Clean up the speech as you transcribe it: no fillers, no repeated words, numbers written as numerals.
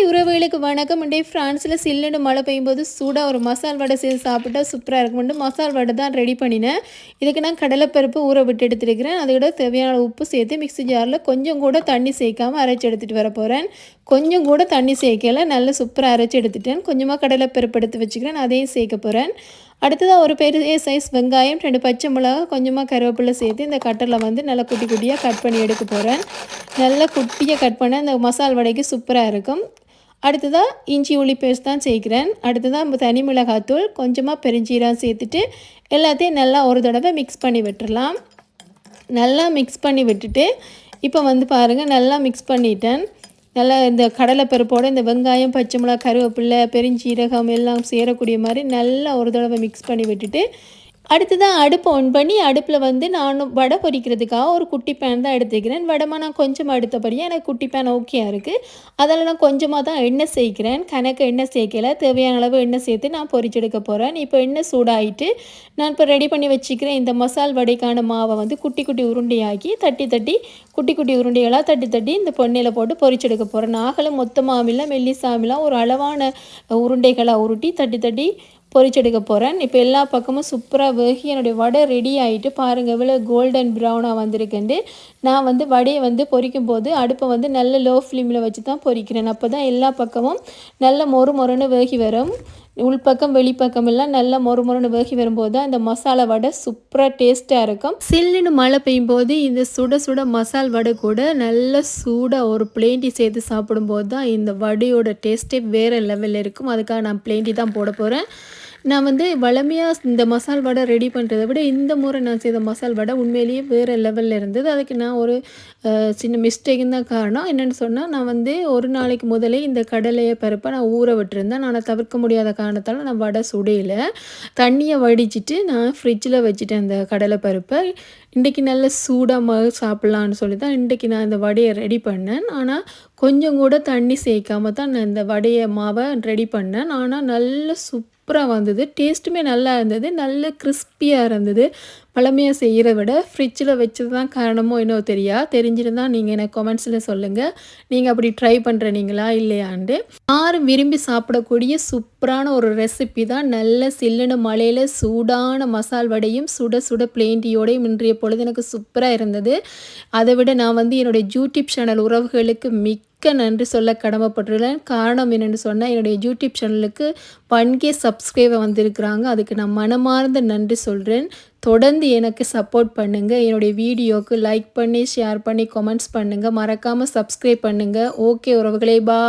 Hi உறவுகளுக்கு வணக்கம். இன்றைய ஃப்ரான்ஸில் சில்லுன்னு மழை பெய்யும்போது சூடாக ஒரு மசால் வடை செய்து சாப்பிட்டா சூப்பராக இருக்கும்ட்டு மசால் வடை தான் ரெடி பண்ணினேன். இதுக்கு நான் கடலைப்பருப்பு ஊற விட்டு எடுத்துருக்கிறேன். அதோட தேவையான உப்பு சேர்த்து மிக்ஸி ஜாரில் கொஞ்சம் கூட தண்ணி சேர்க்காமல் அரைச்சி எடுத்துகிட்டு வர போகிறேன். கொஞ்சம் கூட தண்ணி சேர்க்கல, நல்லா சூப்பராக அரைச்சி எடுத்துட்டேன். கொஞ்சமாக கடலைப்பருப்பு எடுத்து வச்சுக்கிறேன், அதையும் சேர்க்க போகிறேன். அடுத்ததாக ஒரு பெரிய சைஸ் வெங்காயம், 2 பச்சை மிளகா, கொஞ்சமாக கருவேப்பிலை சேர்த்து இந்த கட்டரில் வந்து நல்லா குட்டி குட்டியாக கட் பண்ணி எடுக்க போகிறேன். நல்லா குட்டியாக கட் பண்ண இந்த மசால் வடைக்கு சூப்பராக இருக்கும். அடுத்ததாக இஞ்சி உள்ளி பேஸ்ட் தான் சேர்க்குறேன். அடுத்ததாக தனி மிளகாத்தூள், கொஞ்சமாக பெருஞ்சீரகம் சேர்த்துட்டு எல்லாத்தையும் நல்லா ஒரு தடவை மிக்ஸ் பண்ணி விட்டுடலாம். நல்லா மிக்ஸ் பண்ணி விட்டுட்டு இப்போ வந்து பாருங்கள், நல்லா மிக்ஸ் பண்ணிட்டேன். நல்லா இந்த கடலைப்பருப்போடு இந்த வெங்காயம், பச்சை மிளகா, கருவேப்பிலை, பெருஞ்சீரகம் எல்லாம் சேரக்கூடிய மாதிரி நல்லா ஒரு தடவை மிக்ஸ் பண்ணி விட்டுட்டு அடுத்ததாக அடுப்பை ஆன் பண்ணி அடுப்பில் வந்து நான் வடை பொரிக்கிறதுக்காக ஒரு குட்டி பேன் தான் எடுத்துக்கிறேன். வடைமா நான் கொஞ்சமாக எடுத்தபடியாக எனக்கு குட்டி பேன் ஓகேயா இருக்குது. அதில் நான் கொஞ்சமாக தான் எண்ணெய் சேர்க்கிறேன். கணக்கு எண்ணெய் சேர்க்கல, தேவையான அளவு எண்ணெய் சேர்த்து நான் பொரிச்செடுக்க போகிறேன். இப்போ எண்ணெய் சூடாகிட்டு நான் இப்போ ரெடி பண்ணி வச்சுக்கிறேன் இந்த மசால் வடைக்கான மாவை வந்து குட்டி குட்டி உருண்டையாக்கி தட்டி குட்டி குட்டி உருண்டைகளாக தட்டி இந்த பொன்னையில் போட்டு பொரிச்செடுக்க போகிறேன். நாகலும் மொத்தமாகல மெல்லிசாமிலாம் ஒரு அளவான உருண்டைகளாக உருட்டி தட்டி பொரிச்செடுக்க போகிறேன். இப்போ எல்லா பக்கமும் சூப்பராக வேகி என்னுடைய வடை ரெடி ஆகிட்டு பாருங்கள் எவ்வளோ கோல்டன் ப்ரௌனாக வந்திருக்குண்டு. நான் வந்து வடையை வந்து பொரிக்கும் போது அடுப்பை வந்து நல்ல லோ ஃப்ளேமில் வச்சு தான் பொரிக்கிறேன். அப்போ தான் எல்லா பக்கமும் நல்ல மொறுன்னு வேகி வரும். உள்பக்கம் வெளிப்பக்கம் எல்லாம் நல்லா மொறுன்னு வேகி வரும்போது தான் இந்த மசாலா வடை சூப்பராக டேஸ்ட்டாக இருக்கும். சில்லுன்னு மழை பெய்யும் போது இந்த சுட சுட மசால் வடை கூட நல்ல சூடாக ஒரு பிளேண்டி சேர்த்து சாப்பிடும்போது தான் இந்த வடையோட டேஸ்ட்டே வேறு லெவலில் இருக்கும். அதுக்காக நான் பிளேண்டி தான் போட போகிறேன். நான் வந்து வழமையாக இந்த மசால் வடை ரெடி பண்ணுறதை விட இந்த முறை நான் செய்த மசால் வடை உண்மையிலேயே வேறு லெவலில் இருந்தது. அதுக்கு நான் ஒரு சின்ன மிஸ்டேக்குன்னு தான் காரணம். என்னென்னு சொன்னால், நான் வந்து ஒரு நாளைக்கு முதலே இந்த கடலையை பருப்பை நான் ஊற விட்டுருந்தேன். நான் தவிர்க்க முடியாத காரணத்தால் நான் வடை சுடையில் தண்ணியை வடிச்சிட்டு நான் ஃப்ரிட்ஜில் வச்சுட்டேன் அந்த கடலை பருப்பை. இன்றைக்கி நல்ல சூடாக சாப்பிட்லான்னு சொல்லி தான் இன்றைக்கி நான் இந்த வடையை ரெடி பண்ணேன். ஆனால் கொஞ்சம் கூட தண்ணி சேர்க்காம தான் நான் இந்த வடையை மாவை ரெடி பண்ணேன். ஆனால் நல்ல சூப்பராக வந்தது. டேஸ்ட்டுமே நல்லா இருந்தது, நல்ல கிறிஸ்பியாக இருந்தது. பழமையாக செய்கிற விட ஃப்ரிட்ஜில் வச்சது தான் காரணமோ இன்னும் தெரிஞ்சிருந்தால் நீங்கள் எனக்கு கமெண்ட்ஸில் சொல்லுங்கள். நீங்கள் அப்படி ட்ரை பண்ணுறீங்களா இல்லையாண்டு. யாரும் விரும்பி சாப்பிடக்கூடிய சூப்பரான ஒரு ரெசிபி தான். நல்ல சில்லுன்னு மழையில் சூடான மசால் வடையும் சுட சுட பிளேண்டியோடையும் இன்றைய பொழுது எனக்கு சூப்பராக இருந்தது. அதை விட நான் வந்து என்னுடைய யூடியூப் சேனல் உறவுகளுக்கு மிக்க நன்றி சொல்ல கடமைப்பட்டுள்ளேன். காரணம் என்னென்னு சொன்னால், என்னுடைய யூடியூப் சேனலுக்கு 1K சப்ஸ்கிரைபர் வந்திருக்கிறாங்க. அதுக்கு நான் மனமார்ந்த நன்றி சொல்கிறேன். தொடர்ந்து எனக்கு சப்போர்ட் பண்ணுங்கள். என்னுடைய வீடியோவுக்கு லைக் பண்ணி ஷேர் பண்ணி கமெண்ட்ஸ் பண்ணுங்கள். மறக்காமல் சப்ஸ்கிரைப் பண்ணுங்கள். ஓகே உறவுகளே, பா.